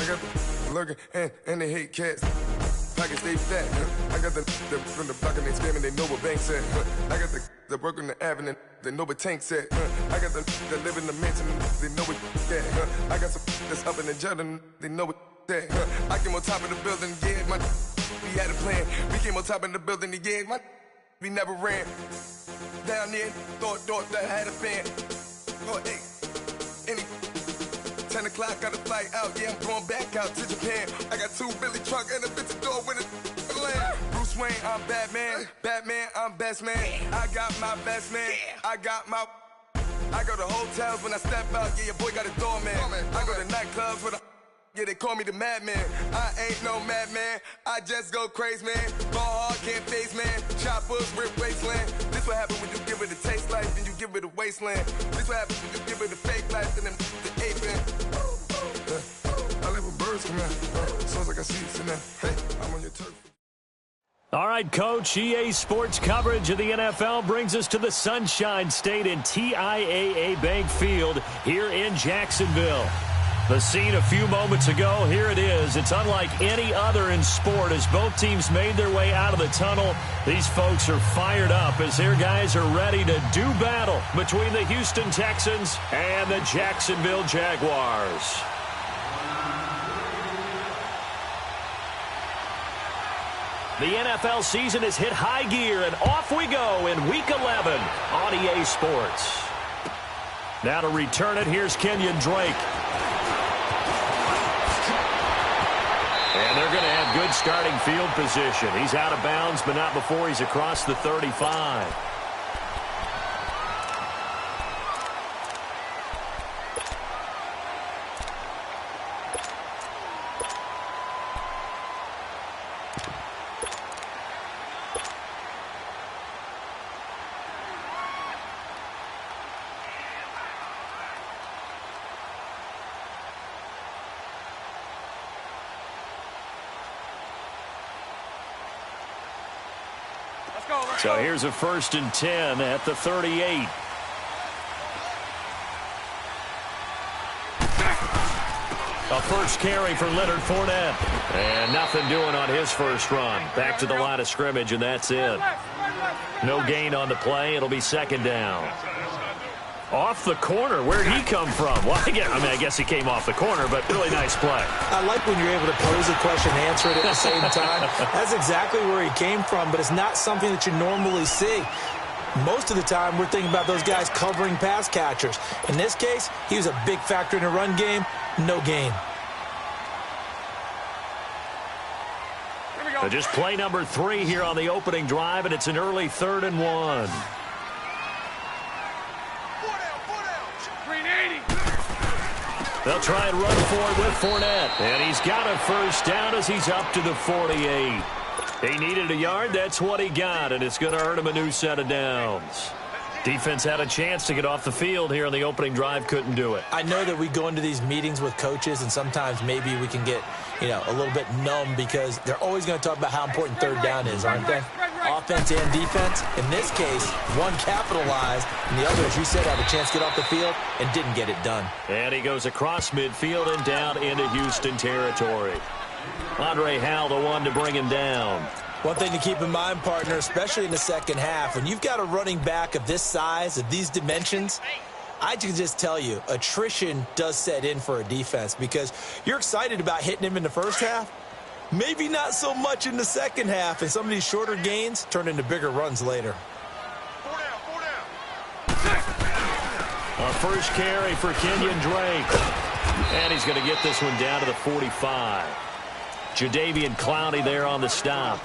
I got the lurking and they hate cats. Pockets stay fat. I got the from the block and they spamming, they know what banks at. I got the work on the avenue, they know what tanks at. I got the that live in the mansion, they know what that. I got some that's up in the jungle, they know what that. I came on top of the building, yeah, we had a plan. We came on top of the building, yeah, we never ran. Down there, thought that I had a fan. Oh, hey, 10 o'clock, got a flight out, yeah, I'm going back out to Japan. I got 2 Billy truck and a bitch door with a land. Bruce Wayne, I'm Batman. Batman, I'm best man. I got my best man. I go to hotels when I step out, yeah, your boy got a doorman. I go to nightclubs with yeah, they call me the madman. I ain't no madman. I just go crazy, man. Ball hard, can't face, man. Choppers, rip wasteland. This what happens when you give it a taste life, then you give it a wasteland. This what happens when you give it a fake life, and then the ape man. I live with birds come out. Sounds like I see it in there. Hey, I'm on your turf. All right, Coach, EA Sports coverage of the NFL brings us to the Sunshine State in TIAA Bank Field here in Jacksonville. The scene a few moments ago, here it is. It's unlike any other in sport as both teams made their way out of the tunnel. These folks are fired up as their guys are ready to do battle between the Houston Texans and the Jacksonville Jaguars. The NFL season has hit high gear, and off we go in Week 11 on EA Sports. Now to return it, here's Kenyon Drake. And they're going to have good starting field position. He's out of bounds, but not before he's across the 35. So here's a 1st and 10 at the 38. A first carry for Leonard Fournette. And nothing doing on his first run. Back to the line of scrimmage, and that's it. No gain on the play. It'll be 2nd down. Off the corner. Where'd he come from? Well, I guess he came off the corner, but really nice play. I like when you're able to pose a question and answer it at the same time. That's exactly where he came from, but it's not something that you normally see. Most of the time, we're thinking about those guys covering pass catchers. In this case, he was a big factor in the run game. No gain. So just play number 3 here on the opening drive, and it's an early 3rd and 1. They'll try and run for it with Fournette. And he's got a first down as he's up to the 48. He needed a yard. That's what he got, and it's going to earn him a new set of downs. Defense had a chance to get off the field here on the opening drive. Couldn't do it. I know that we go into these meetings with coaches, and sometimes maybe we can get, a little bit numb because they're always going to talk about how important 3rd down is, aren't they? Offense and defense. In this case, one capitalized, and the other, as you said, had a chance to get off the field and didn't get it done. And he goes across midfield and down into Houston territory. Andre Howell, the one to bring him down. One thing to keep in mind, partner, especially in the second half, when you've got a running back of this size, of these dimensions, I can just tell you, attrition does set in for a defense because you're excited about hitting him in the first half. Maybe not so much in the second half, and some of these shorter gains turn into bigger runs later. A first carry for Kenyon Drake. And he's going to get this one down to the 45. Jadeveon Clowney there on the stop.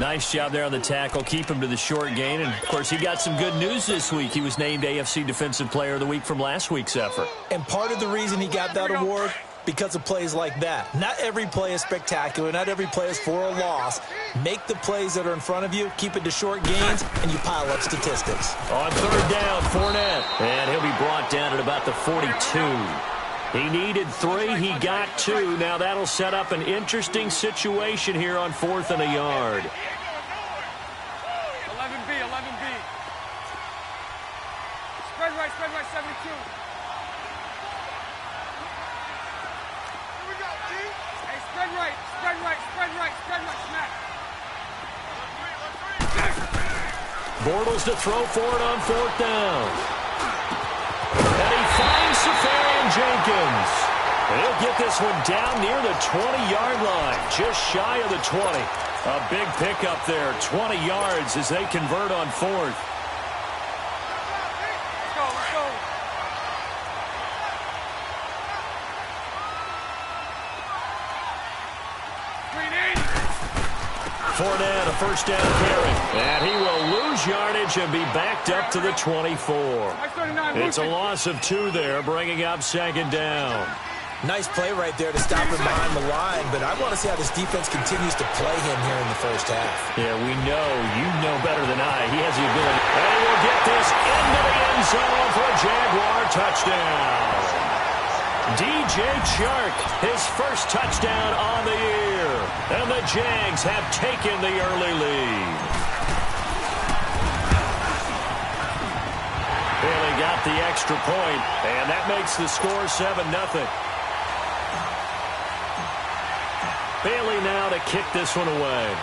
Nice job there on the tackle. Keep him to the short gain. And, of course, he got some good news this week. He was named AFC Defensive Player of the Week from last week's effort. And part of the reason he got that award, because of plays like that. Not every play is spectacular. Not every play is for a loss. Make the plays that are in front of you, keep it to short gains, and you pile up statistics. On 3rd down, Fournette. And he'll be brought down at about the 42. He needed 3. He got 2. Now that'll set up an interesting situation here on 4th and a yard. 11B. Spread right, 72. Here we go, G. Bortles to throw for it on 4th down. And he finds Safarian-Jenkins. He'll get this one down near the 20-yard line, just shy of the 20. A big pickup there, 20 yards as they convert on 4th. Fournette, a first down carry. And he will lose yardage and be backed up to the 24. It's a loss of 2 there, bringing up 2nd down. Nice play right there to stop him behind the line, but I want to see how this defense continues to play him here in the first half. Yeah, we know. You know better than I. He has the ability. And he will get this into the end zone for a Jaguar touchdown. DJ Chark, his first touchdown on the year. And the Jags have taken the early lead. Bailey got the extra point, and that makes the score 7-0. Bailey now to kick this one away.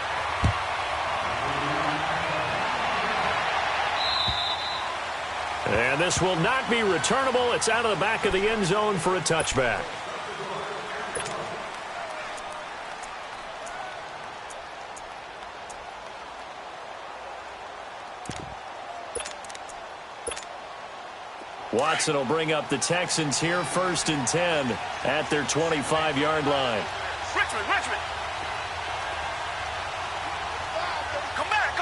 And this will not be returnable. It's out of the back of the end zone for a touchback. Watson will bring up the Texans here 1st and 10 at their 25-yard line. Richmond. Come back.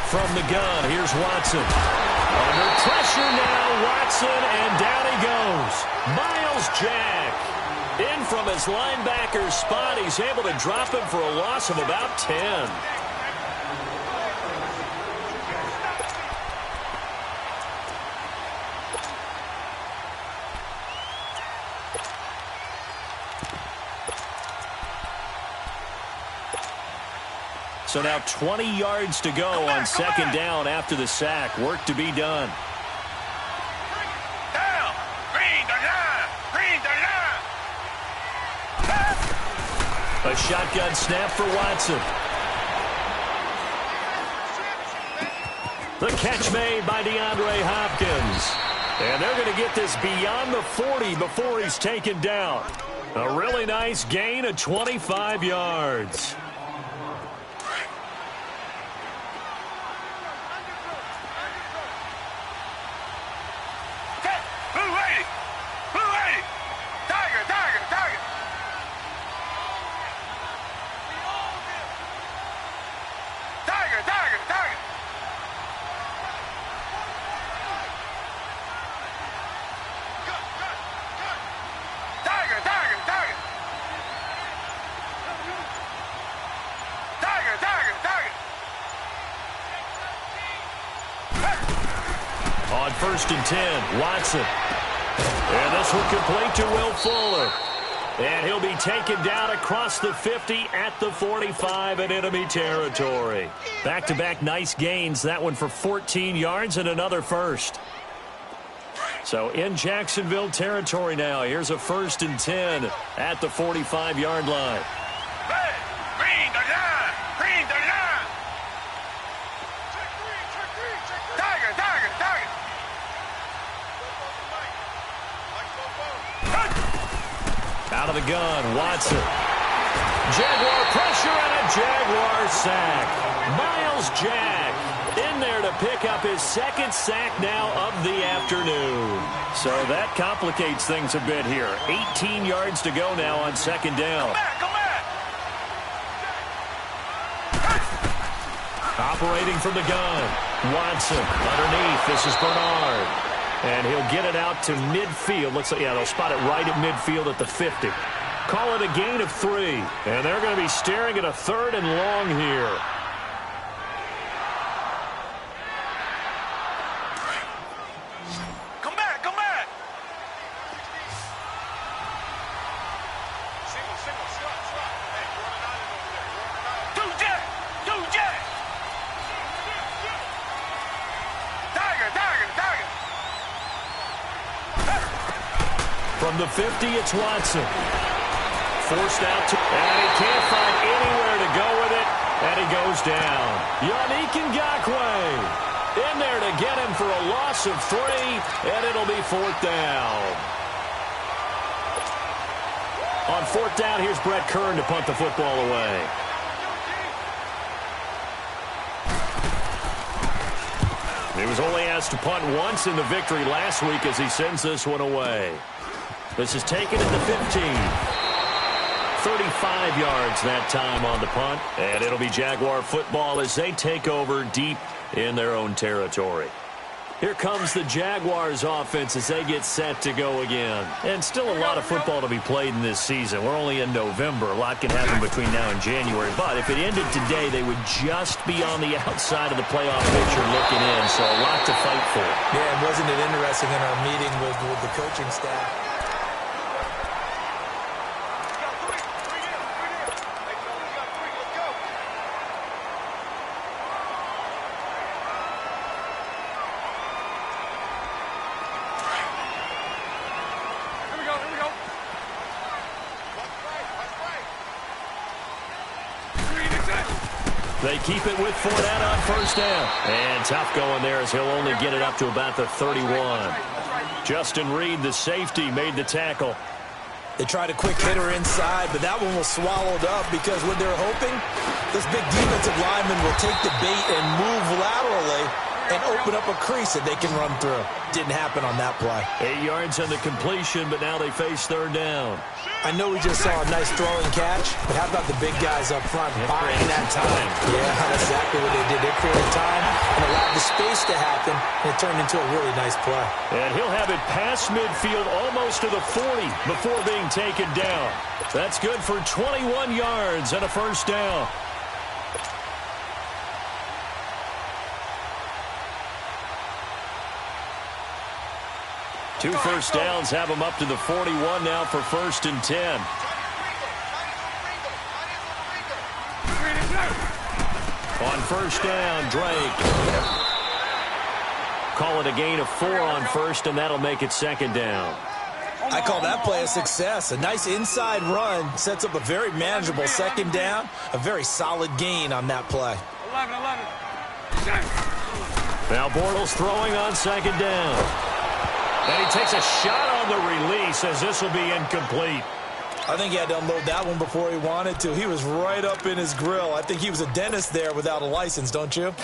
From the gun, here's Watson. Under pressure now, Watson, and down he goes. Miles Jack. In from his linebacker spot, he's able to drop him for a loss of about 10. So now 20 yards to go on 2nd down after the sack. Work to be done. Down. Green the line. A shotgun snap for Watson. The catch made by DeAndre Hopkins. And they're going to get this beyond the 40 before he's taken down. A really nice gain of 25 yards. On 1st and 10, Watson. And this will complete to Will Fuller. And he'll be taken down across the 50 at the 45 in enemy territory. Back-to-back nice gains. That one for 14 yards and another first. So in Jacksonville territory now. Here's a 1st and 10 at the 45-yard line. Green the line. Tiger. Out of the gun, Watson. Jaguar pressure and a Jaguar sack. Miles Jack in there to pick up his 2nd sack now of the afternoon. So that complicates things a bit here. 18 yards to go now on 2nd down. Come back. Operating from the gun. Watson underneath. This is Bernard. And he'll get it out to midfield. Looks like, yeah, they'll spot it right at midfield at the 50. Call it a gain of 3. And they're going to be staring at a 3rd and long here. Come back. Single. Slot. Hey, you're on an island over there. Two jet. Tiger. From the 50, it's Watson. Forced out and he can't find anywhere to go with it, and he goes down. Yannick Ngakoue in there to get him for a loss of 3, and it'll be 4th down. On 4th down, here's Brett Kern to punt the football away. He was only asked to punt once in the victory last week as he sends this one away. This is taken at the 15. 35 yards that time on the punt, and it'll be Jaguar football as they take over deep in their own territory. Here comes the Jaguars offense as they get set to go again. And still a lot of football to be played in this season. We're only in November. A lot can happen between now and January. But if it ended today, they would just be on the outside of the playoff picture looking in. So a lot to fight for. Yeah, and wasn't it interesting in our meeting with the coaching staff? They keep it with Fournette on 1st down. And tough going there as he'll only get it up to about the 31. Justin Reed, the safety, made the tackle. They tried a quick hitter inside, but that one was swallowed up because what they're hoping, this big defensive lineman will take the bait and move laterally and open up a crease that they can run through. Didn't happen on that play. 8 yards on the completion, but now they face 3rd down. I know we just saw a nice throwing catch, but how about the big guys up front buying that time? Yeah, that's exactly what they did. They created time and allowed the space to happen, and it turned into a really nice play. And he'll have it past midfield almost to the 40 before being taken down. That's good for 21 yards and a 1st down. Two 1st downs have them up to the 41 now for 1st and 10. On 1st down, Drake. Call it a gain of 4 on 1st, and that'll make it 2nd down. I call that play a success. A nice inside run sets up a very manageable 2nd down. A very solid gain on that play. 11. Now Bortles throwing on 2nd down. And he takes a shot on the release as this will be incomplete. I think he had to unload that one before he wanted to. He was right up in his grill. I think he was a dentist there without a license, don't you?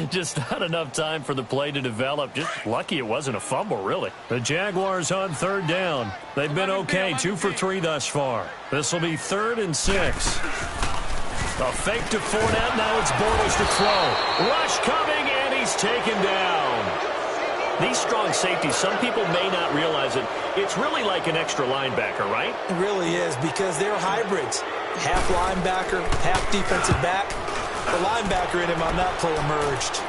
Just not enough time for the play to develop. Just lucky it wasn't a fumble, really. The Jaguars on 3rd down. They've been okay, 2 for 3 thus far. This will be 3rd and 6. A fake to Fournette. Now it's Bortles to throw. Rush coming, and he's taken down. These strong safeties, some people may not realize it. It's really like an extra linebacker, right? It really is because they're hybrids. Half linebacker, half defensive back. The linebacker in him on that play emerged.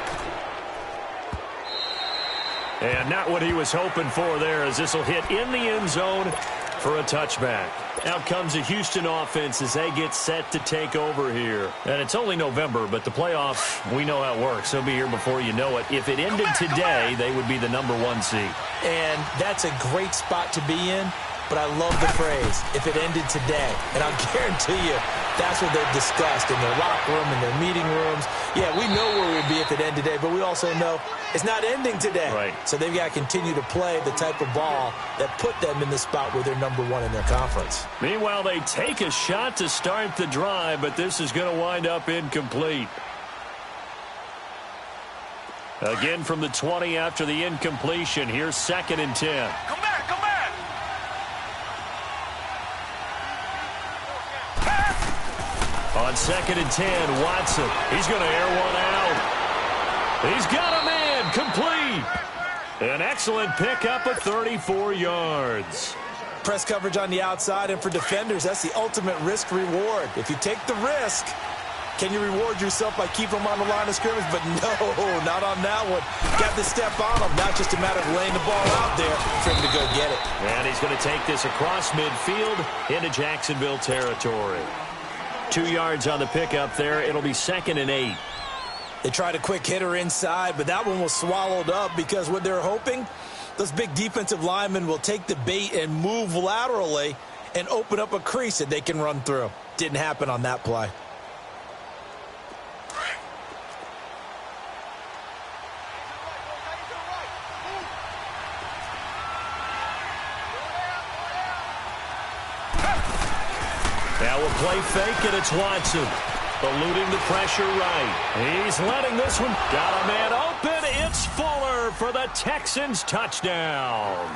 And not what he was hoping for there as this will hit in the end zone for a touchback. Out comes the Houston offense as they get set to take over here. And it's only November, but the playoffs, we know how it works. They'll be here before you know it. If it ended today, they would be the #1 seed. And that's a great spot to be in, but I love the phrase, if it ended today. And I'll guarantee you, that's what they've discussed in their locker room, in their meeting rooms. Yeah, we know where we'd be if it ended today, but we also know it's not ending today. Right. So they've got to continue to play the type of ball that put them in the spot where they're #1 in their conference. Meanwhile, they take a shot to start the drive, but this is going to wind up incomplete. Again from the 20 after the incompletion. Here's 2nd and 10. Come back, come back. On 2nd and 10, Watson. He's going to air one out. He's got a man, complete. An excellent pickup of 34 yards. Press coverage on the outside, and for defenders, that's the ultimate risk-reward. If you take the risk, can you reward yourself by keeping them on the line of scrimmage? But no, not on that one. Got to step on them. Not just a matter of laying the ball out there for him to go get it. And he's going to take this across midfield into Jacksonville territory. 2 yards on the pickup there. It'll be 2nd and 8. They tried a quick hitter inside, but that one was swallowed up because what they're hoping, Those big defensive linemen will take the bait and move laterally and open up a crease that they can run through. Didn't happen on that play. Now we'll play fake, and it's Watson. Eluding the pressure right. He's letting this one. Got a man open. It's Fuller for the Texans touchdown.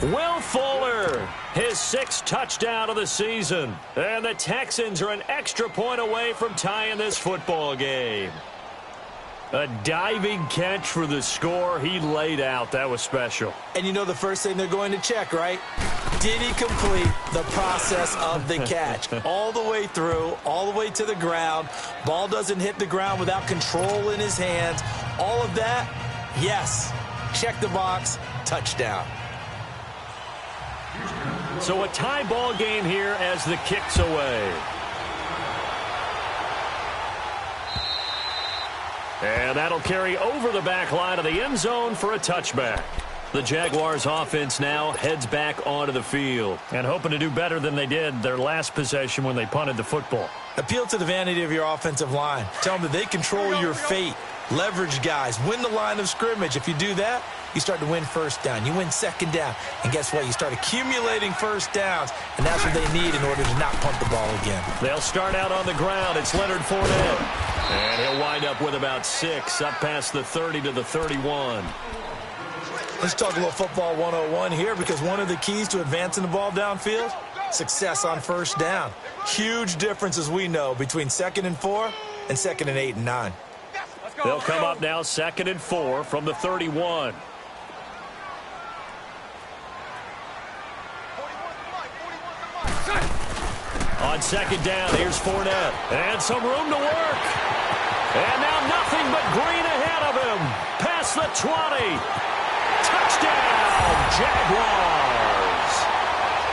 Will Fuller, his 6th touchdown of the season. And the Texans are an extra point away from tying this football game. A diving catch for the score. He laid out. That was special. And you know the first thing they're going to check, right? Did he complete the process of the catch? All the way through, all the way to the ground. Ball doesn't hit the ground without control in his hands. All of that, yes. Check the box, touchdown. So a tie ball game here as the kick's away. And that'll carry over the back line of the end zone for a touchback. The Jaguars offense now heads back onto the field and hoping to do better than they did their last possession when they punted the football. Appeal to the vanity of your offensive line. Tell them that they control your fate. Leverage guys. Win the line of scrimmage. If you do that, you start to win first down. You win second down. And guess what? You start accumulating first downs. And that's what they need in order to not punt the ball again. They'll start out on the ground. It's Leonard Fournette. And he'll wind up with about 6 up past the 30 to the 31. Let's talk a little football 101 here, because one of the keys to advancing the ball downfield, success on first down. Huge difference, as we know, between 2nd and 4 and 2nd and 8 and 9. They'll come up now 2nd and 4 from the 31. On 2nd down, here's Fournette. And some room to work. And now nothing but green ahead of him. Past the 20. Touchdown, Jaguars.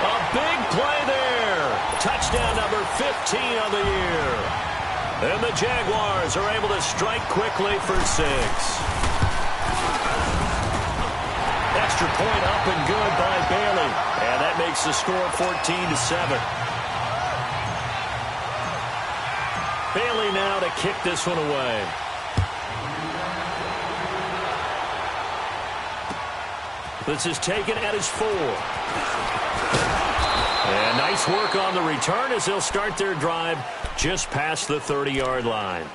A big play there. Touchdown number 15 of the year. And the Jaguars are able to strike quickly for 6. Extra point up and good by Bailey. And that makes the score 14-7. Bailey now to kick this one away. This is taken at his 4. And nice work on the return as they'll start their drive just past the 30-yard line.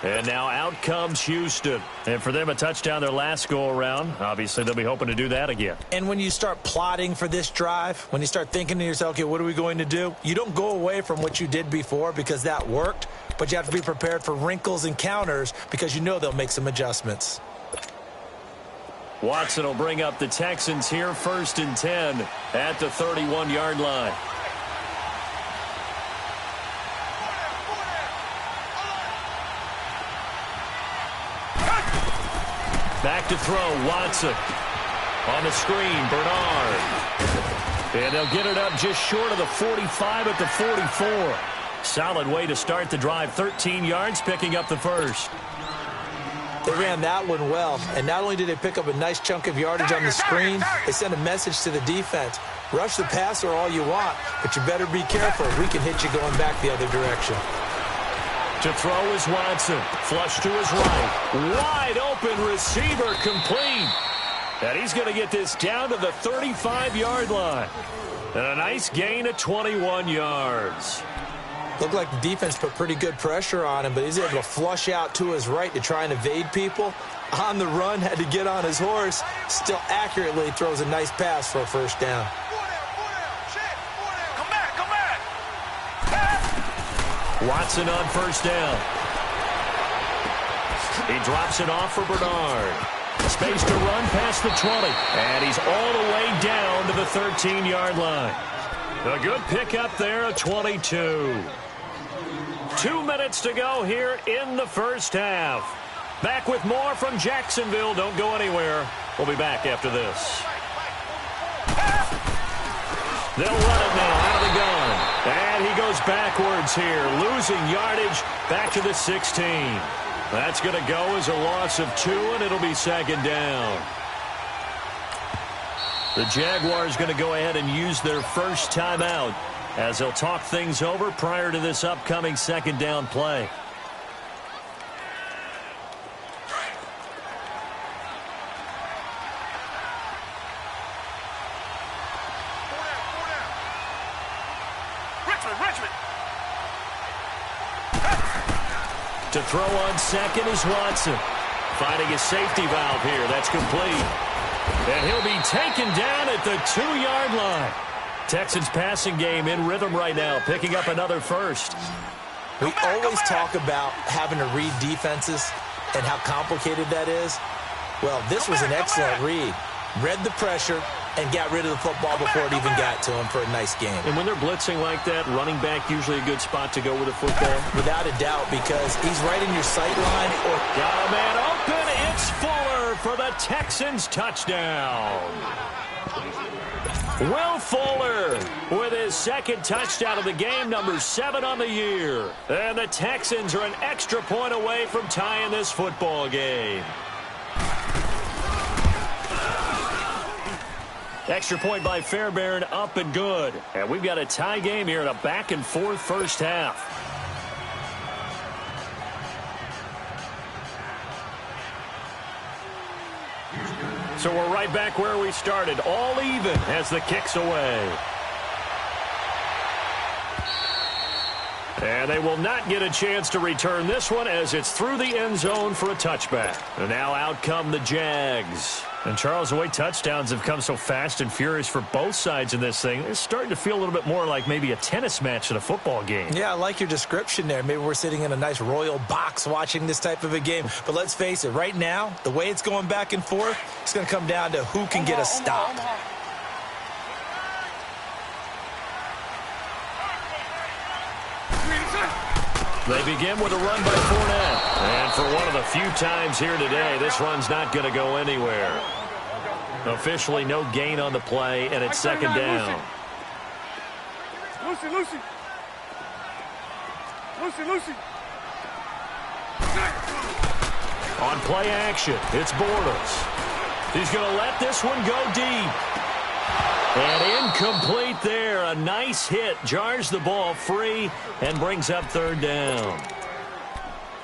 And now out comes Houston. And for them, a touchdown their last go-around. Obviously, they'll be hoping to do that again. And when you start plotting for this drive, when you start thinking to yourself, okay, what are we going to do? You don't go away from what you did before because that worked. But you have to be prepared for wrinkles and counters because you know they'll make some adjustments. Watson will bring up the Texans here 1st and 10 at the 31-yard line. Back to throw, Watson. On the screen, Bernard. And they'll get it up just short of the 45 at the 44. Solid way to start the drive. 13 yards, picking up the first. They ran that one well, and not only did they pick up a nice chunk of yardage on the screen, they sent a message to the defense. Rush the passer all you want, but you better be careful. We can hit you going back the other direction. To throw is Watson. Flush to his right. Wide open receiver complete. And he's going to get this down to the 35-yard line. And a nice gain of 21 yards. Looked like the defense put pretty good pressure on him, but he's able to flush out to his right to try and evade people. On the run, had to get on his horse. Still accurately throws a nice pass for a first down. Watson on first down. He drops it off for Bernard. Space to run past the 20. And he's all the way down to the 13-yard line. A good pickup there, a 22. 2 minutes to go here in the first half. Back with more from Jacksonville. Don't go anywhere. We'll be back after this. They'll run it now out of the gun. And he goes backwards here, losing yardage back to the 16. That's going to go as a loss of 2, and it'll be second down. The Jaguars going to go ahead and use their first timeout as they'll talk things over prior to this upcoming second down play. To throw on second is Watson. Finding a safety valve here. That's complete. And he'll be taken down at the 2-yard line. Texans passing game in rhythm right now, picking up another first. We always talk about having to read defenses and how complicated that is. Well, this was an excellent read. Read the pressure and got rid of the football before it even got to him for a nice game. And when they're blitzing like that, running back usually a good spot to go with the football? Without a doubt, because he's right in your sight line. Got a man open. It's Fuller for the Texans touchdown. Will Fuller with his second touchdown of the game, number 7 on the year. And the Texans are an extra point away from tying this football game. Extra point by Fairbairn, up and good. And we've got a tie game here in a back-and-forth first half. So we're right back where we started, all even as the kick's away. And they will not get a chance to return this one as it's through the end zone for a touchback. And now out come the Jags. And Charles, the way touchdowns have come so fast and furious for both sides in this thing, it's starting to feel a little bit more like maybe a tennis match in a football game. Yeah, I like your description there. Maybe we're sitting in a nice royal box watching this type of a game. But let's face it, right now, the way it's going back and forth, it's going to come down to who can get a stop. They begin with a run by Fournette. And for one of the few times here today, this run's not going to go anywhere. Officially no gain on the play, and it's second down. Lucy. On play action, it's Bortles. He's going to let this one go deep. And incomplete there. A nice hit. Jars the ball free and brings up third down.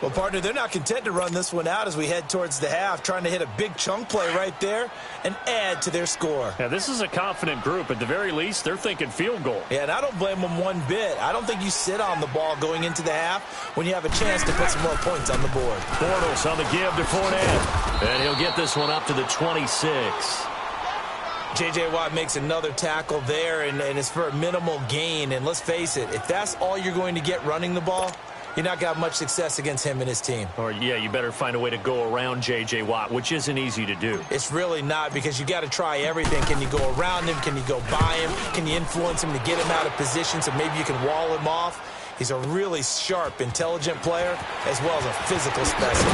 Well, partner, they're not content to run this one out as we head towards the half, trying to hit a big chunk play right there and add to their score. Yeah, this is a confident group. At the very least, they're thinking field goal. Yeah, and I don't blame them one bit. I don't think you sit on the ball going into the half when you have a chance to put some more points on the board. Bortles on the give to Fournette. And he'll get this one up to the 26. J.J. Watt makes another tackle there, and it's for a minimal gain. And let's face it, if that's all you're going to get running the ball, you're not got much success against him and his team. Or, yeah, you better find a way to go around J.J. Watt, which isn't easy to do. It's really not, because you got to try everything. Can you go around him? Can you go by him? Can you influence him to get him out of position so maybe you can wall him off? He's a really sharp, intelligent player, as well as a physical specimen.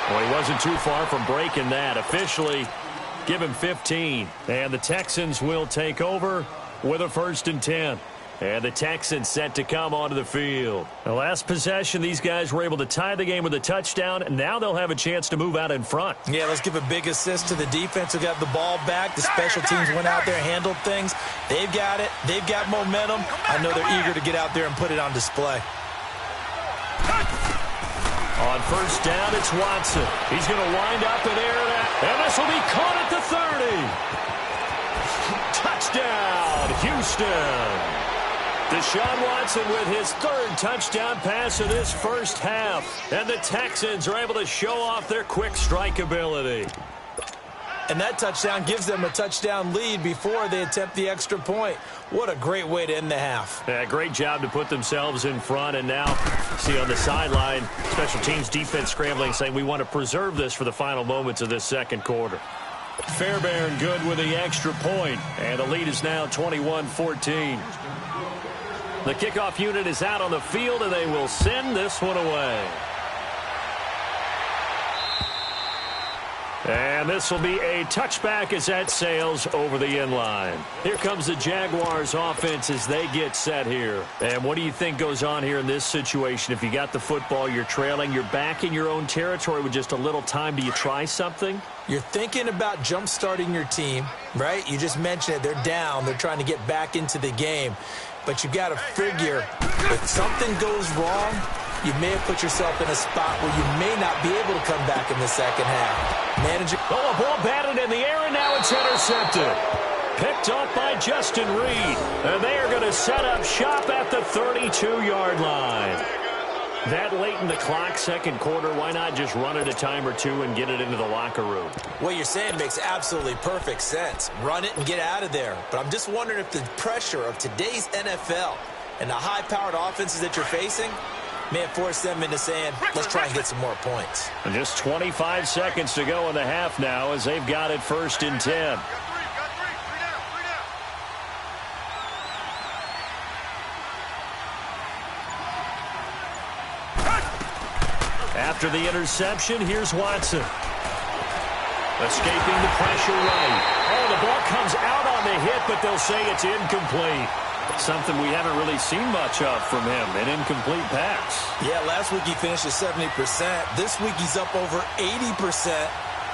Well, he wasn't too far from breaking that. Officially, give him 15. And the Texans will take over with a 1st and 10. And the Texans set to come onto the field. The last possession, these guys were able to tie the game with a touchdown, and now they'll have a chance to move out in front. Yeah, let's give a big assist to the defense who got the ball back. The special teams went out there, handled things. They've got it. They've got momentum. I know they're eager to get out there and put it on display. On 1st down, it's Watson. He's going to wind up and air that. And this will be caught at the 30. Touchdown, Houston. Deshaun Watson with his 3rd touchdown pass of this first half. And the Texans are able to show off their quick strike ability. And that touchdown gives them a touchdown lead before they attempt the extra point. What a great way to end the half. Yeah, great job to put themselves in front. And now, see on the sideline, special teams defense scrambling, saying we want to preserve this for the final moments of this second quarter. Fairbairn good with the extra point. And the lead is now 21-14. The kickoff unit is out on the field, and they will send this one away. And this will be a touchback as that sails over the inline. Here comes the Jaguars offense as they get set here. And what do you think goes on here in this situation? If you got the football, you're trailing, you're back in your own territory with just a little time. Do you try something? You're thinking about jump-starting your team, right? You just mentioned it. They're down. They're trying to get back into the game. But you got to figure if something goes wrong, you may have put yourself in a spot where you may not be able to come back in the second half. Oh, a ball batted in the air, and now it's intercepted. Picked off by Justin Reed. And they are going to set up shop at the 32-yard line. That late in the clock, second quarter, why not just run it a time or two and get it into the locker room? What you're saying makes absolutely perfect sense. Run it and get out of there. But I'm just wondering if the pressure of today's NFL and the high-powered offenses that you're facing may have forced them into saying, let's try and get some more points. And just 25 seconds to go in the half now as they've got it 1st and 10. After the interception, here's Watson. Escaping the pressure right. Oh, the ball comes out on the hit, but they'll say it's incomplete. Something we haven't really seen much of from him, an incomplete pass. Yeah, last week he finished at 70%. This week he's up over 80%.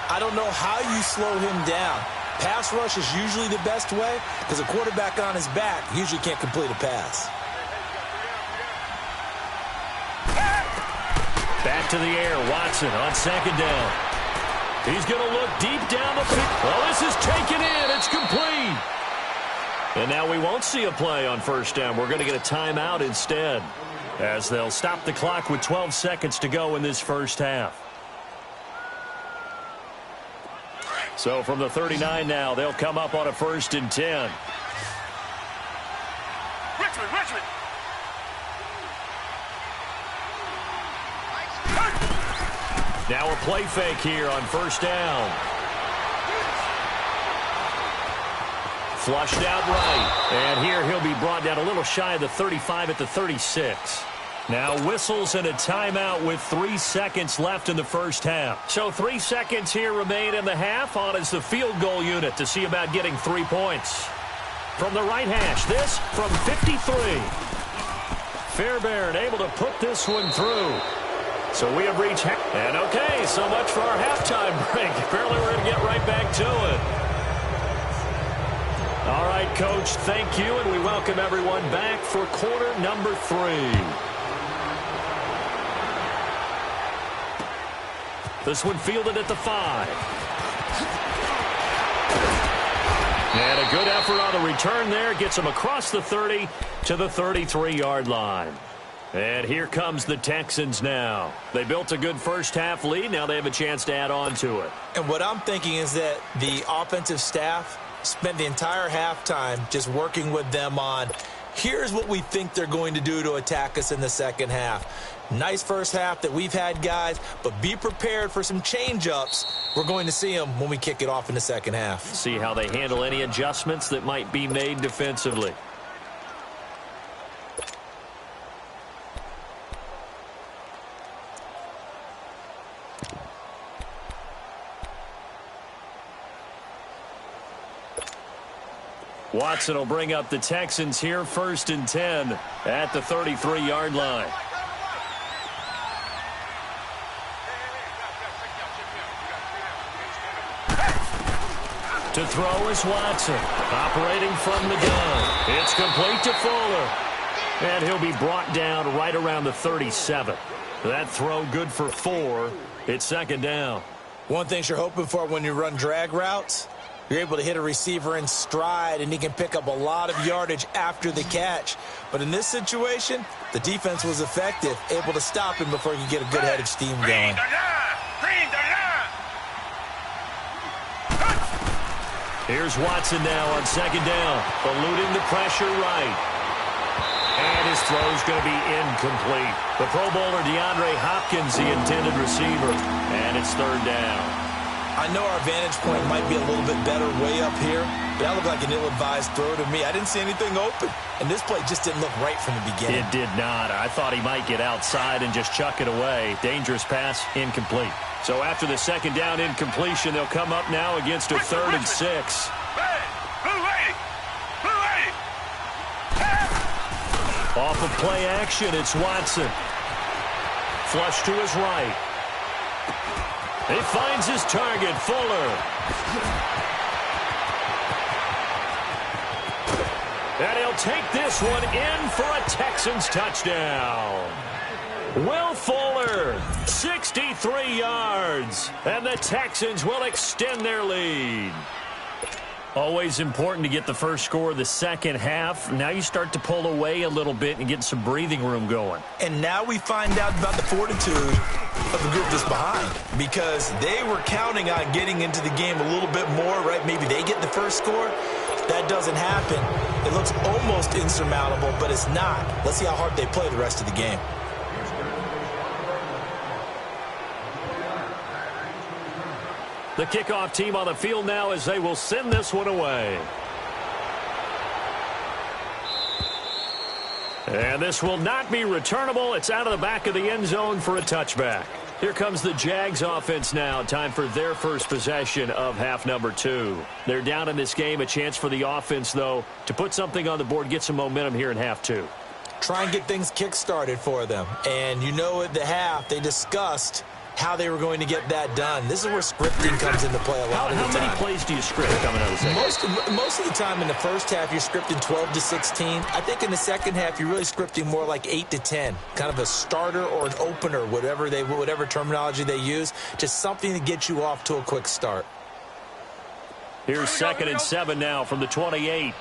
I don't know how you slow him down. Pass rush is usually the best way because a quarterback on his back usually can't complete a pass. Back to the air, Watson on 2nd down. He's going to look deep down the field. Well, this is taken in. It's complete. And now we won't see a play on 1st down. We're going to get a timeout instead as they'll stop the clock with 12 seconds to go in this first half. So from the 39 now, they'll come up on a 1st and 10. Richmond. Now a play fake here on 1st down. Flushed out right. And here he'll be brought down a little shy of the 35 at the 36. Now whistles and a timeout with 3 seconds left in the first half. So 3 seconds here remain in the half on as the field goal unit to see about getting 3 points. From the right hash, this from 53. Fairbairn able to put this one through. So we have reached and okay, so much for our halftime break. Apparently we're going to get right back to it. All right, Coach, thank you, and we welcome everyone back for quarter number 3. This one fielded at the 5. And a good effort on the return there. Gets him across the 30 to the 33-yard line. And here comes the Texans now. They built a good first half lead. Now they have a chance to add on to it. And what I'm thinking is that the offensive staff spent the entire halftime just working with them on, here's what we think they're going to do to attack us in the second half. Nice first half that we've had, guys, but be prepared for some change-ups. We're going to see them when we kick it off in the second half. See how they handle any adjustments that might be made defensively. Watson will bring up the Texans here, 1st and 10 at the 33-yard line. To throw is Watson, operating from the gun. It's complete to Fuller. And he'll be brought down right around the 37. That throw good for 4. It's 2nd down. One thing you're hoping for when you run drag routes, you're able to hit a receiver in stride, and he can pick up a lot of yardage after the catch. But in this situation, the defense was effective, able to stop him before he could get a good head of steam going. Here's Watson now on 2nd down, eluding the pressure right. And his throw's going to be incomplete. The Pro Bowler DeAndre Hopkins, the intended receiver, and it's 3rd down. I know our vantage point might be a little bit better way up here, but that looked like an ill-advised throw to me. I didn't see anything open, and this play just didn't look right from the beginning. It did not. I thought he might get outside and just chuck it away. Dangerous pass, incomplete. So after the second down incompletion, they'll come up now against a 3rd and 6. Off of play action, it's Watson. Flush to his right. He finds his target, Fuller. And he'll take this one in for a Texans touchdown. Will Fuller, 63 yards, and the Texans will extend their lead. Always important to get the first score of the second half. Now you start to pull away a little bit and get some breathing room going. And now we find out about the fortitude of the group that's behind, because they were counting on getting into the game a little bit more, right? Maybe they get the first score. That doesn't happen. It looks almost insurmountable, but it's not. Let's see how hard they play the rest of the game. The kickoff team on the field now as they will send this one away. And this will not be returnable. It's out of the back of the end zone for a touchback. Here comes the Jags offense now. Time for their first possession of half number 2. They're down in this game. A chance for the offense, though, to put something on the board, get some momentum here in half 2. Try and get things kick-started for them. And you know at the half, they discussed how they were going to get that done. This is where scripting comes into play a lot of the time. How many plays do you script coming out of the second? Most of the time in the first half, you're scripting 12 to 16. I think in the second half, you're really scripting more like 8 to 10. Kind of a starter or an opener, whatever terminology they use. Just something to get you off to a quick start. Here's 2nd and 7 now from the 28.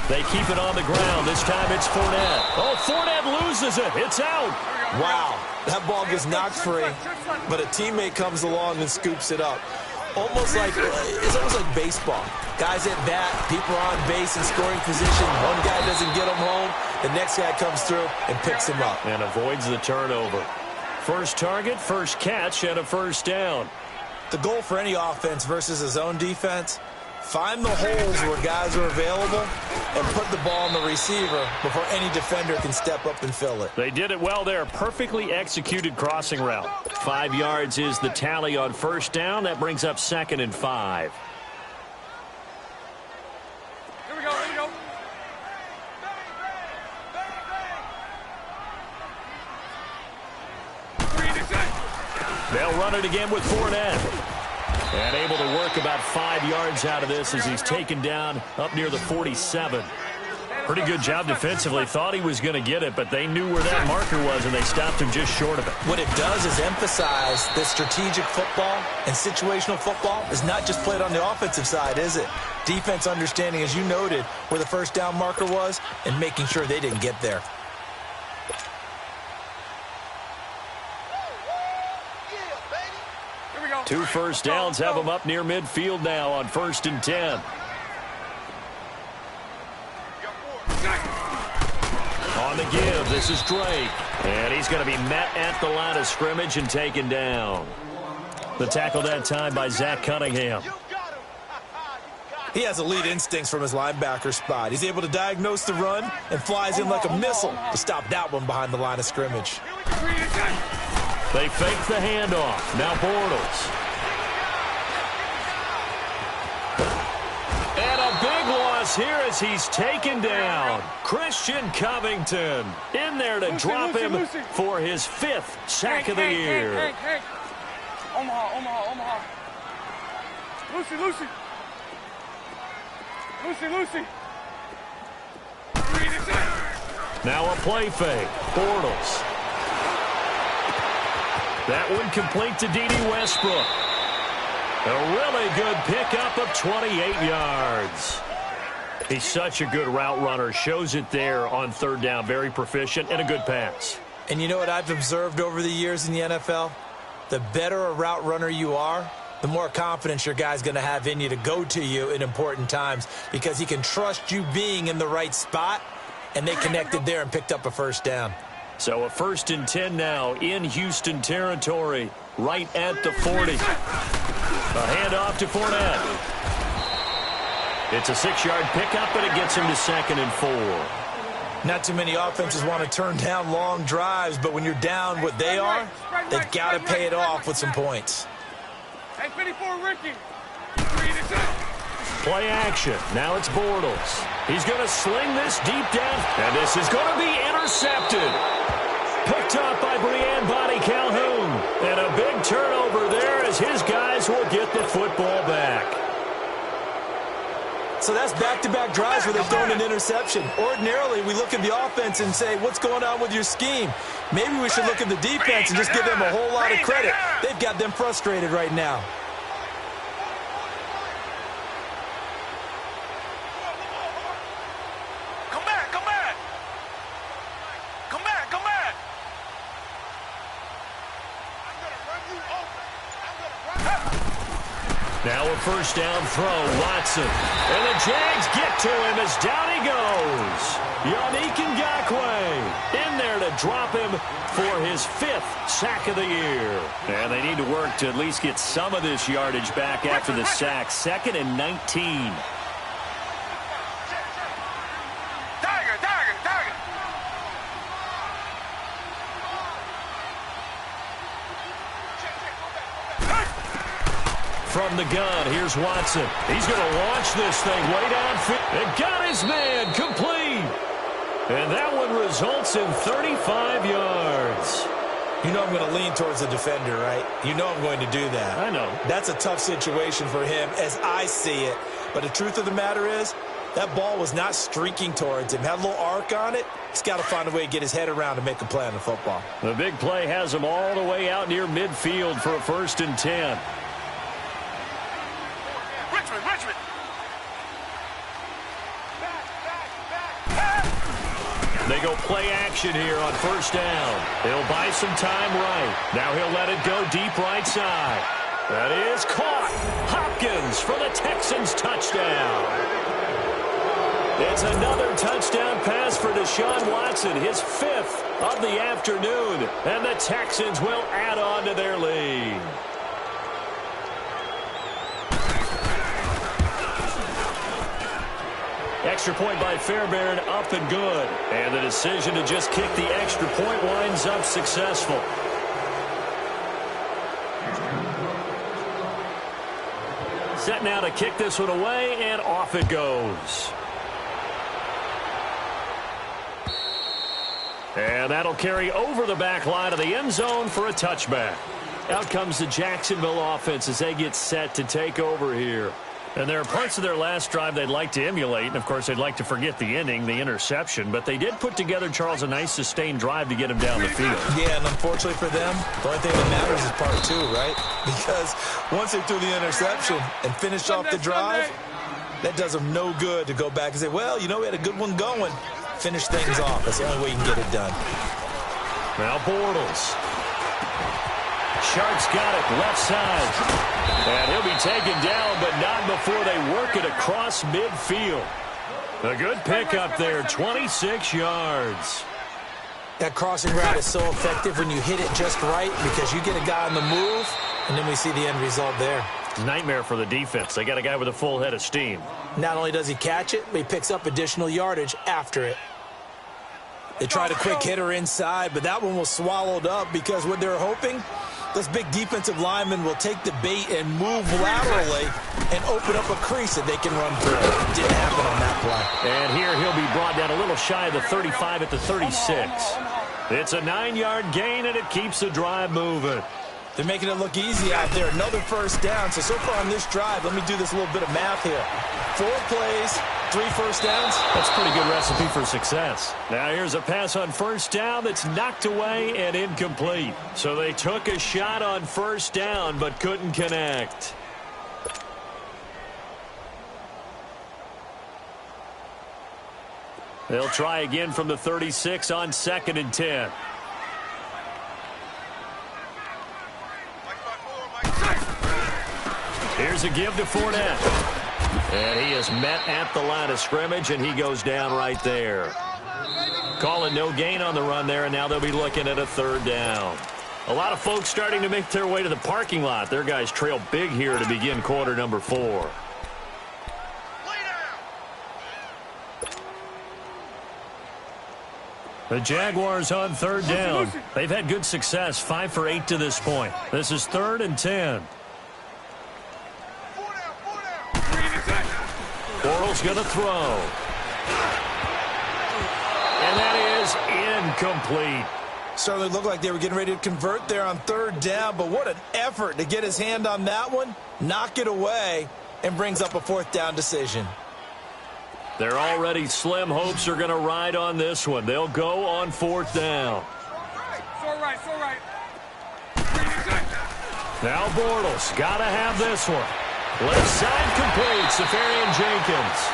They keep it on the ground. This time it's Fournette. Oh, Fournette loses it. It's out. Wow. That ball gets knocked free, but a teammate comes along and scoops it up. It's almost like baseball. Guys at bat, people are on base in scoring position. One guy doesn't get him home. The next guy comes through and picks him up. And avoids the turnover. First target, first catch, and a first down. The goal for any offense versus a zone defense, find the holes where guys are available and put the ball on the receiver before any defender can step up and fill it. They did it well there. Perfectly executed crossing route. 5 yards is the tally on first down. That brings up 2nd and 5. Here we go. They'll run it again with Fournette. And able to work about 5 yards out of this as he's taken down up near the 47. Pretty good job defensively. Thought he was going to get it, but they knew where that marker was, and they stopped him just short of it. What it does is emphasize that strategic football and situational football is not just played on the offensive side, is it? Defense understanding, as you noted, where the first down marker was and making sure they didn't get there. Two first downs have them up near midfield now on 1st and 10. On the give, this is Drake. And he's going to be met at the line of scrimmage and taken down. The tackle that time by Zach Cunningham. He has elite instincts from his linebacker spot. He's able to diagnose the run and flies in like a missile to stop that one behind the line of scrimmage. They fake the handoff. Now Bortles. And a big loss here as he's taken down. Christian Covington in there to drop him for his 5th sack of the year. Omaha. Lucy. Now a play fake. Bortles. That one complete to D.D. Westbrook. A really good pickup of 28 yards. He's such a good route runner. Shows it there on 3rd down. Very proficient and a good pass. And you know what I've observed over the years in the NFL? The better a route runner you are, the more confidence your guy's going to have in you to go to you in important times because he can trust you being in the right spot, and they connected there and picked up a first down. So a 1st and 10 now in Houston territory, right at the 40. A handoff to Fournette. It's a 6-yard pickup, and it gets him to 2nd and 4. Not too many offenses want to turn down long drives, but when you're down what they are, they've got to pay it off with some points. Hey, 54, Ricky. Play action. Now it's Bortles. He's going to sling this deep down, and this is going to be intercepted. Picked up by Brian Bonnie Calhoun. And a big turnover there as his guys will get the football back. So that's back-to-back drives where they've thrown an interception. Ordinarily, we look at the offense and say, what's going on with your scheme? Maybe we should look at the defense and just give them a whole lot of credit. They've got them frustrated right now. Now a 1st down throw, Watson. And the Jags get to him as down he goes. Yannick Ngakoue in there to drop him for his 5th sack of the year. And they need to work to at least get some of this yardage back after the sack. 2nd and 19. From the gun, here's Watson. He's going to launch this thing way downfield. And got his man complete. And that one results in 35 yards. You know I'm going to lean towards the defender, right? You know I'm going to do that. I know. That's a tough situation for him as I see it. But the truth of the matter is, that ball was not streaking towards him. Had a little arc on it. He's got to find a way to get his head around to make a play on the football. The big play has him all the way out near midfield for a 1st and 10. They go play action here on 1st down. He'll buy some time right. Now he'll let it go deep right side. That is caught. Hopkins for the Texans touchdown. It's another touchdown pass for Deshaun Watson, his 5th of the afternoon. And the Texans will add on to their lead. Extra point by Fairbairn, up and good. And the decision to just kick the extra point winds up successful. Set now to kick this one away, and off it goes. And that'll carry over the back line of the end zone for a touchback. Out comes the Jacksonville offense as they get set to take over here. And there are parts of their last drive they'd like to emulate. And, of course, they'd like to forget the ending, the interception. But they did put together, Charles, a nice sustained drive to get him down the field. Yeah, and unfortunately for them, the only thing that matters is part 2, right? Because once they threw the interception and finished off the drive, that does them no good to go back and say, well, you know, we had a good one going. Finish things off. That's the only way you can get it done. Now Bortles. Sharp's got it, left side. And he'll be taken down, but not before they work it across midfield. A good pickup there, 26 yards. That crossing route is so effective when you hit it just right because you get a guy on the move, and then we see the end result there. Nightmare for the defense. They got a guy with a full head of steam. Not only does he catch it, but he picks up additional yardage after it. They tried a quick hitter inside, but that one was swallowed up because what they're hoping, those big defensive linemen will take the bait and move laterally and open up a crease that they can run through. Didn't happen on that play. And here he'll be brought down a little shy of the 35 at the 36. It's a 9-yard gain, and it keeps the drive moving. They're making it look easy out there. Another 1st down. So far on this drive, let me do this little bit of math here. 4 plays, 3 first downs. That's a pretty good recipe for success. Now here's a pass on 1st down that's knocked away and incomplete. So they took a shot on 1st down but couldn't connect. They'll try again from the 36 on 2nd and 10. Here's a give to Fournette. And he is met at the line of scrimmage, and he goes down right there. Call it no gain on the run there, and now they'll be looking at a third down. A lot of folks starting to make their way to the parking lot. Their guys trail big here to begin quarter number 4. The Jaguars on third down. They've had good success, 5 for 8 to this point. This is 3rd and 10. Bortles going to throw. And that is incomplete. Certainly looked like they were getting ready to convert there on third down, but what an effort to get his hand on that one, knock it away, and brings up a 4th down decision. Their already slim hopes are going to ride on this one. They'll go on 4th down. Now Bortles got to have this one. Left side complete. Safarian Jenkins.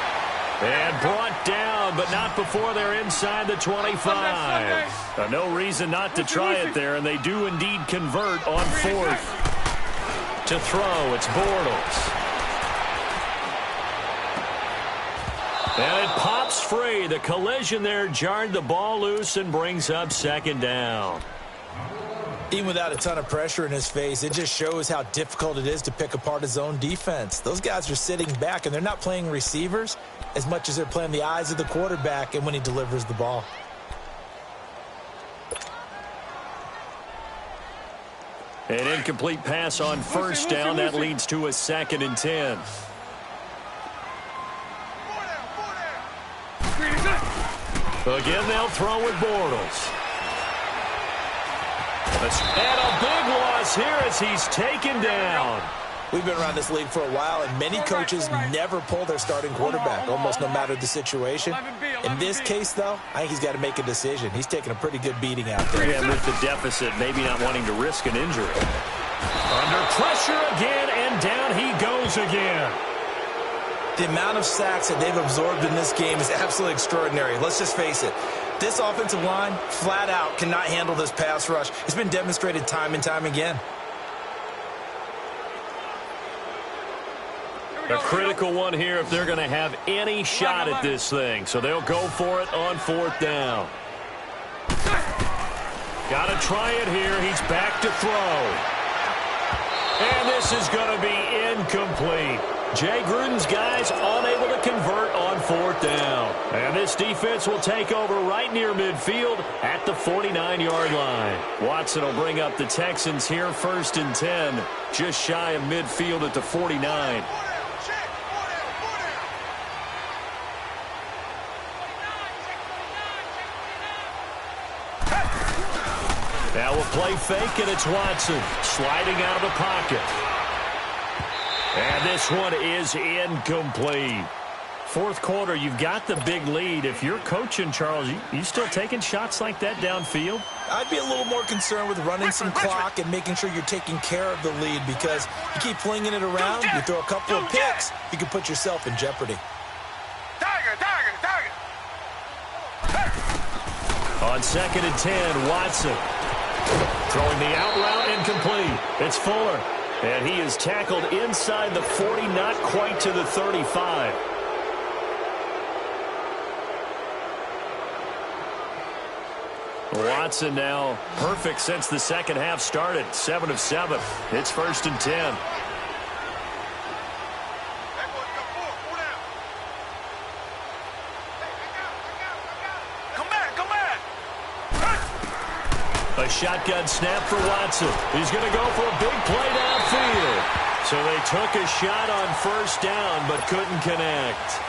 And brought down, but not before they're inside the 25. No reason not to try it there, and they do indeed convert on 4th. To throw, it's Bortles. And it pops free. The collision there jarred the ball loose and brings up 2nd down. Even without a ton of pressure in his face, it just shows how difficult it is to pick apart his own defense. Those guys are sitting back, and they're not playing receivers as much as they're playing the eyes of the quarterback and when he delivers the ball. An incomplete pass on 1st down. That leads to a 2nd and 10. Again, they'll throw with Bortles. And a big loss here as he's taken down. We've been around this league for a while, and many coaches never pull their starting quarterback, almost no matter the situation. In this case, though, I think he's got to make a decision. He's taking a pretty good beating out there. Yeah, with the deficit, maybe not wanting to risk an injury. Under pressure again, and down he goes again. The amount of sacks that they've absorbed in this game is absolutely extraordinary. Let's just face it. This offensive line, flat out, cannot handle this pass rush. It's been demonstrated time and time again. A critical one here if they're going to have any shot at this thing. So they'll go for it on 4th down. Got to try it here. He's back to throw. And this is going to be incomplete. Jay Gruden's guys unable to convert on 4th down. And this defense will take over right near midfield at the 49-yard line. Watson will bring up the Texans here, 1st and 10, just shy of midfield at the 49. Now we'll play fake, and it's Watson sliding out of the pocket. And this one is incomplete. 4th quarter, you've got the big lead. If you're coaching, Charles, you still taking shots like that downfield? I'd be a little more concerned with running some clock and making sure you're taking care of the lead, because you keep flinging it around, you throw a couple of picks, you can put yourself in jeopardy. On 2nd and 10, Watson throwing the out route, incomplete. It's Fuller. And he is tackled inside the 40, not quite to the 35. Watson now perfect since the second half started. 7 of 7. It's 1st and 10. A shotgun snap for Watson. He's going to go for a big play downfield. So they took a shot on 1st down but couldn't connect.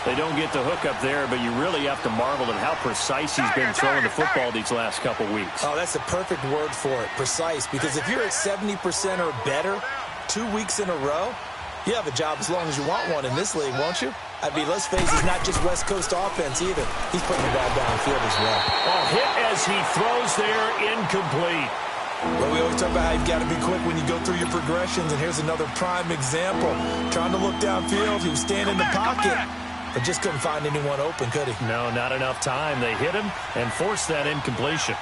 They don't get the hook up there, but you really have to marvel at how precise he's been throwing the football these last couple weeks. Oh, that's the perfect word for it, precise, because if you're at 70% or better 2 weeks in a row, you have a job as long as you want one in this league, won't you? I mean, let's face it, it's not just West Coast offense either. He's putting the ball downfield as well. A hit as he throws there, incomplete. Well, we always talk about how you've got to be quick when you go through your progressions, and here's another prime example. Trying to look downfield, he was standing in the pocket, but just couldn't find anyone open, could he? No, not enough time. They hit him and forced that incompletion.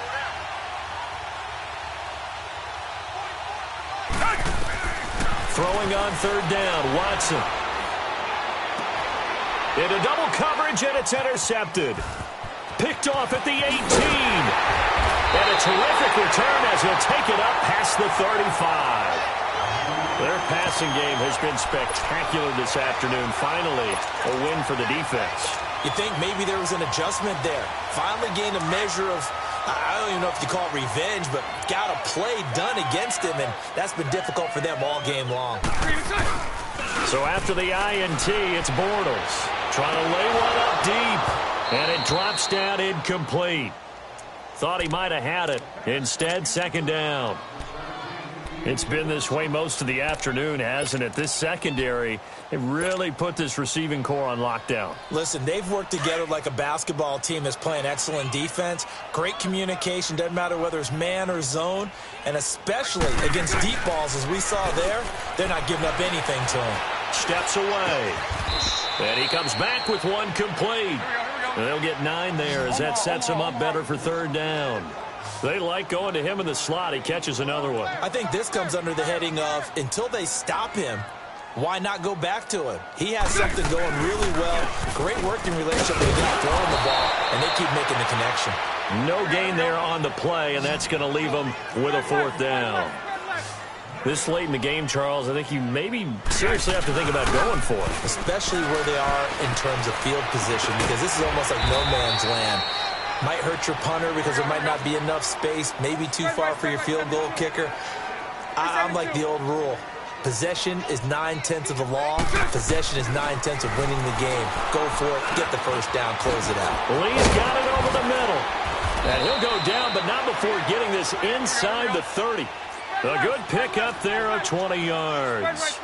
Throwing on 3rd down, Watson. Into double coverage, and it's intercepted. Picked picked off at the 18. And a terrific return as he'll take it up past the 35. Their passing game has been spectacular this afternoon. Finally, a win for the defense. You think maybe there was an adjustment there. Finally gained a measure of, I don't even know if you call it revenge, but got a play done against him, and that's been difficult for them all game long. So after the INT, it's Bortles trying to lay one up deep, and it drops down incomplete. Thought he might have had it. Instead, second down. It's been this way most of the afternoon, hasn't it? This secondary, it really put this receiving core on lockdown. Listen, they've worked together like a basketball team that's playing excellent defense. Great communication, doesn't matter whether it's man or zone. And especially against deep balls, as we saw there, they're not giving up anything to him. Steps away. And he comes back with one complete. They'll get 9 there as that sets him up better for third down. They like going to him in the slot. He catches another one. I think this comes under the heading of, until they stop him, why not go back to him? He has something going really well. Great working relationship with him throwing the ball, and they keep making the connection. No gain there on the play, and that's going to leave them with a fourth down. This late in the game, Charles, I think you maybe seriously have to think about going for it. Especially where they are in terms of field position, because this is almost like no man's land. Might hurt your punter because there might not be enough space, maybe too far for your field goal kicker. I'm like the old rule. Possession is 9/10 of the law. Possession is 9/10 of winning the game. Go for it. Get the first down. Close it out. Lee's got it over the middle. And he'll go down, but not before getting this inside the 30. A good pick up there of 20 yards.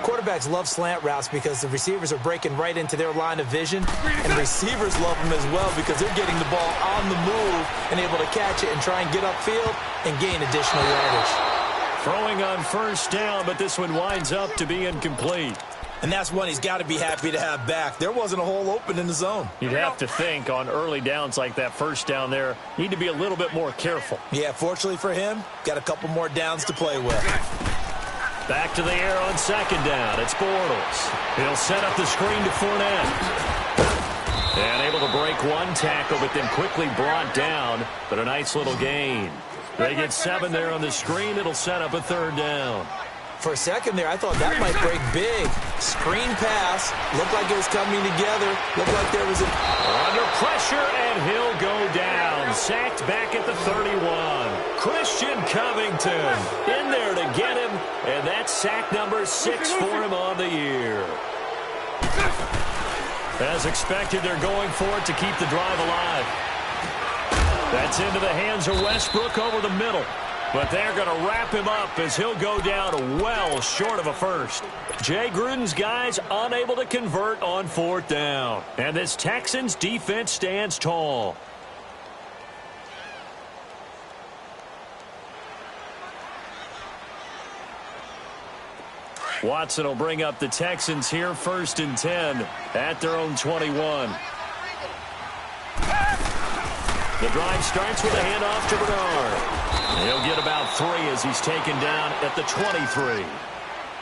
Quarterbacks love slant routes because the receivers are breaking right into their line of vision, and receivers love them as well because they're getting the ball on the move and able to catch it and try and get upfield and gain additional yardage. Throwing on first down, but this one winds up to be incomplete. And that's one he's got to be happy to have back. There wasn't a hole open in the zone. You'd have to think on early downs like that first down there, need to be a little bit more careful. Yeah, fortunately for him, got a couple more downs to play with. Back to the air on second down. It's Bortles. He'll set up the screen to Fournette. And able to break one tackle, but then quickly brought down. But a nice little gain. They get 7 there on the screen. It'll set up a third down. For a second there, I thought that might break big. Screen pass. Looked like it was coming together. Looked like there was a... Under pressure, and he'll go down. Sacked back at the 31. Christian Covington in there to get him. And that's sack number 6 for him on the year. As expected, they're going for it to keep the drive alive. That's into the hands of Westbrook over the middle. But they're going to wrap him up as he'll go down well short of a first. Jay Gruden's guys unable to convert on fourth down. And this Texans defense stands tall. Watson will bring up the Texans here, 1st and 10 at their own 21. The drive starts with a handoff to Bernard. He'll get about 3 as he's taken down at the 23.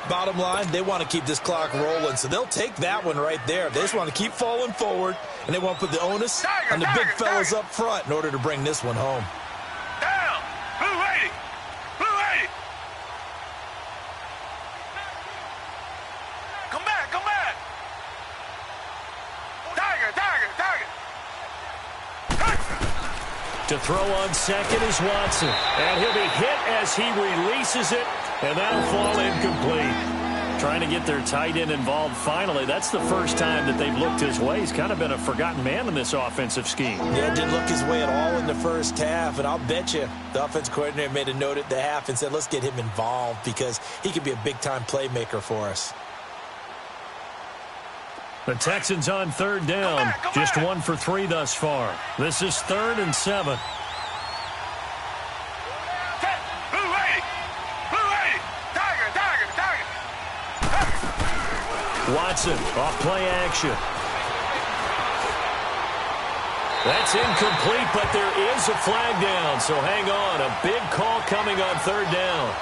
Bottom line, they want to keep this clock rolling, so they'll take that one right there. They just want to keep falling forward, and they want to put the onus on the big fellas up front in order to bring this one home. Down! Blue 80! Blue 80! Come back, come back! Tiger, tiger, tiger! To throw on second is Watson. And he'll be hit as he releases it, and that'll fall incomplete. Trying to get their tight end involved finally. That's the first time that they've looked his way. He's kind of been a forgotten man in this offensive scheme. Yeah, didn't look his way at all in the first half, and I'll bet you the offensive coordinator made a note at the half and said, let's get him involved because he could be a big-time playmaker for us. The Texans on third down. Just 1 for 3 thus far. This is 3rd and 7. Watson off play action. That's incomplete, but there is a flag down, so hang on. A big call coming on third down.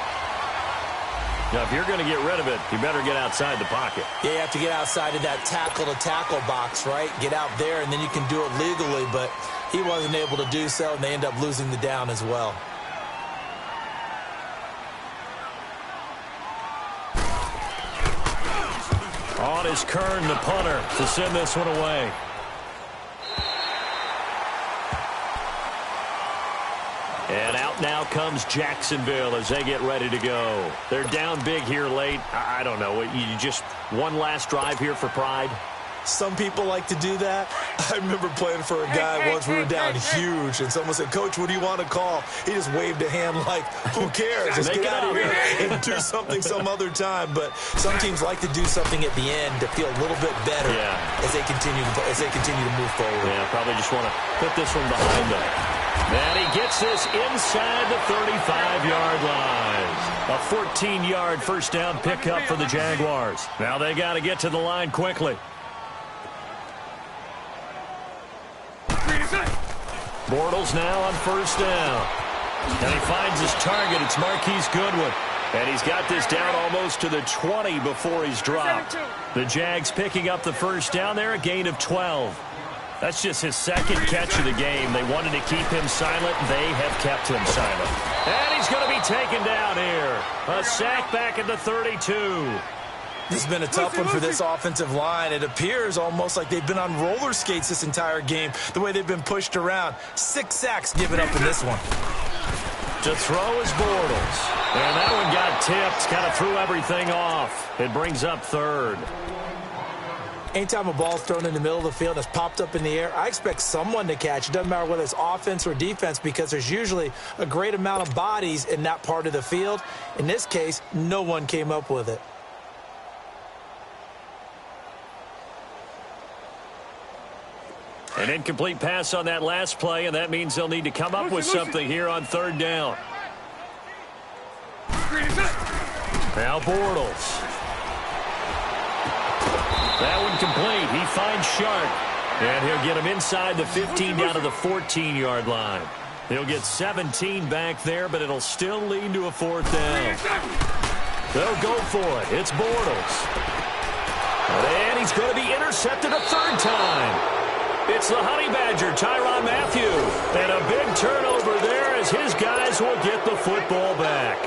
Now, if you're going to get rid of it, you better get outside the pocket. Yeah, you have to get outside of that tackle-to-tackle box, right? Get out there, and then you can do it legally. But He wasn't able to do so, and they end up losing the down as well. On is Kern, the punter, to send this one away. And out now comes Jacksonville as they get ready to go. They're down big here late. I don't know. You just one last drive here for pride? Some people like to do that. I remember playing for a guy once. We were down huge, and someone said, "Coach, what do you want to call?" He just waved a hand like, who cares? Just get out of here and do something some other time. But some teams like to do something at the end to feel a little bit better as they continue to move forward. Yeah, probably just want to put this one behind them. And he gets this inside the 35-yard line. A 14-yard first down pickup for the Jaguars. Now they got to get to the line quickly. Bortles now on first down. And he finds his target. It's Marquise Goodwin. And he's got this down almost to the 20 before he's dropped. The Jags picking up the first down there, a gain of 12. That's just his second catch of the game. They wanted to keep him silent. They have kept him silent. And he's going to be taken down here. A sack back at the 32. This has been a tough one for this offensive line. It appears almost like they've been on roller skates this entire game, the way they've been pushed around. 6 sacks given up in this one. To throw is Bortles. And that one got tipped, kind of threw everything off. It brings up third. Anytime a ball's thrown in the middle of the field and it's popped up in the air, I expect someone to catch. It doesn't matter whether it's offense or defense because there's usually a great amount of bodies in that part of the field. In this case, no one came up with it. An incomplete pass on that last play, and that means they'll need to come up with something here on third down. Now Bortles. That one complete. He finds Sharp. And he'll get him inside the 15 down to the 14-yard line. He'll get 17 back there, but it'll still lead to a fourth down. They'll go for it. It's Bortles. And he's going to be intercepted a third time. It's the Honey Badger, Tyrann Mathieu. And a big turnover there as his guys will get the football back.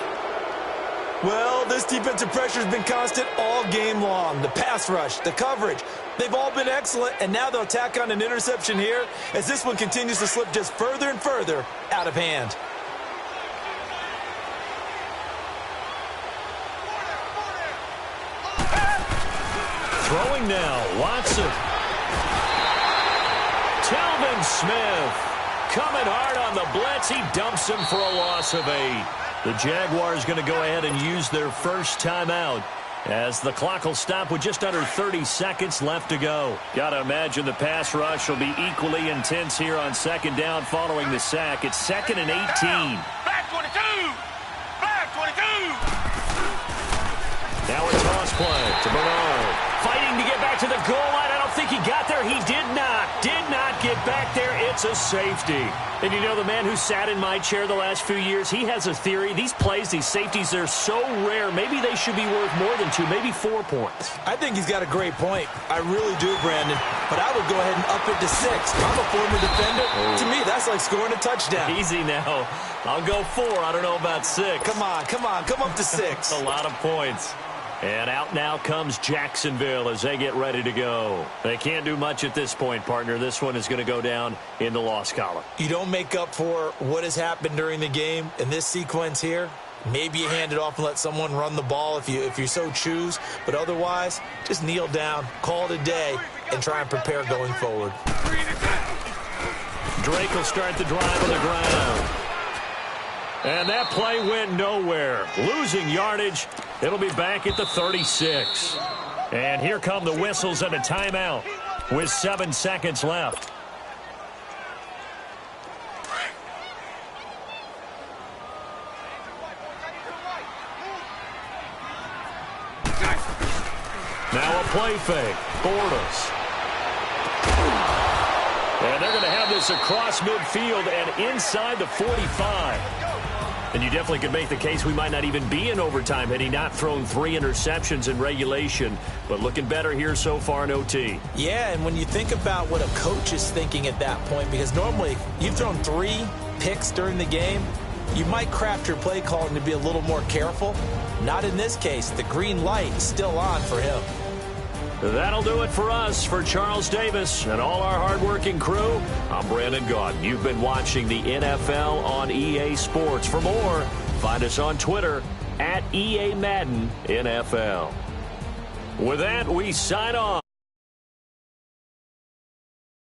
Well, this defensive pressure has been constant all game long. The pass rush, the coverage, they've all been excellent, and now they'll tack on an interception here as this one continues to slip just further and further out of hand. Throwing now, Watson. Telvin Smith coming hard on the blitz. He dumps him for a loss of 8. The Jaguars going to go ahead and use their first timeout as the clock will stop with just under 30 seconds left to go. Got to imagine the pass rush will be equally intense here on second down following the sack. It's 2nd and 18. Back 22! Back 22! Now a toss play to Bernard. Fighting to get back to the goal line. I don't think he got there. He did not get back there. It's a safety. And you know, the man who sat in my chair the last few years, he has a theory. These plays, these safeties, they're so rare. Maybe they should be worth more than 2, maybe 4 points. I think he's got a great point. I really do, Brandon. But I would go ahead and up it to 6. I'm a former defender. To me, that's like scoring a touchdown. Easy now. I'll go 4. I don't know about 6. Come on. Come up to 6. A lot of points. And out now comes Jacksonville as they get ready to go. They can't do much at this point, partner. This one is going to go down in the loss column. You don't make up for what has happened during the game in this sequence here. Maybe you hand it off and let someone run the ball if you so choose. But otherwise, just kneel down, call it a day, and try and prepare going forward. Drake will start the drive on the ground. And that play went nowhere. Losing yardage. It'll be back at the 36. And here come the whistles and a timeout with 7 seconds left. Now a play fake. Bortles. And they're going to have this across midfield and inside the 45. And you definitely could make the case we might not even be in overtime had he not thrown 3 interceptions in regulation. But looking better here so far in OT. Yeah, and when you think about what a coach is thinking at that point, because normally you've thrown 3 picks during the game, you might craft your play calling to be a little more careful. Not in this case. The green light is still on for him. That'll do it for us. For Charles Davis and all our hardworking crew, I'm Brandon Gaudin. You've been watching the NFL on EA Sports. For more, find us on Twitter @EA Madden NFL. With that, we sign off.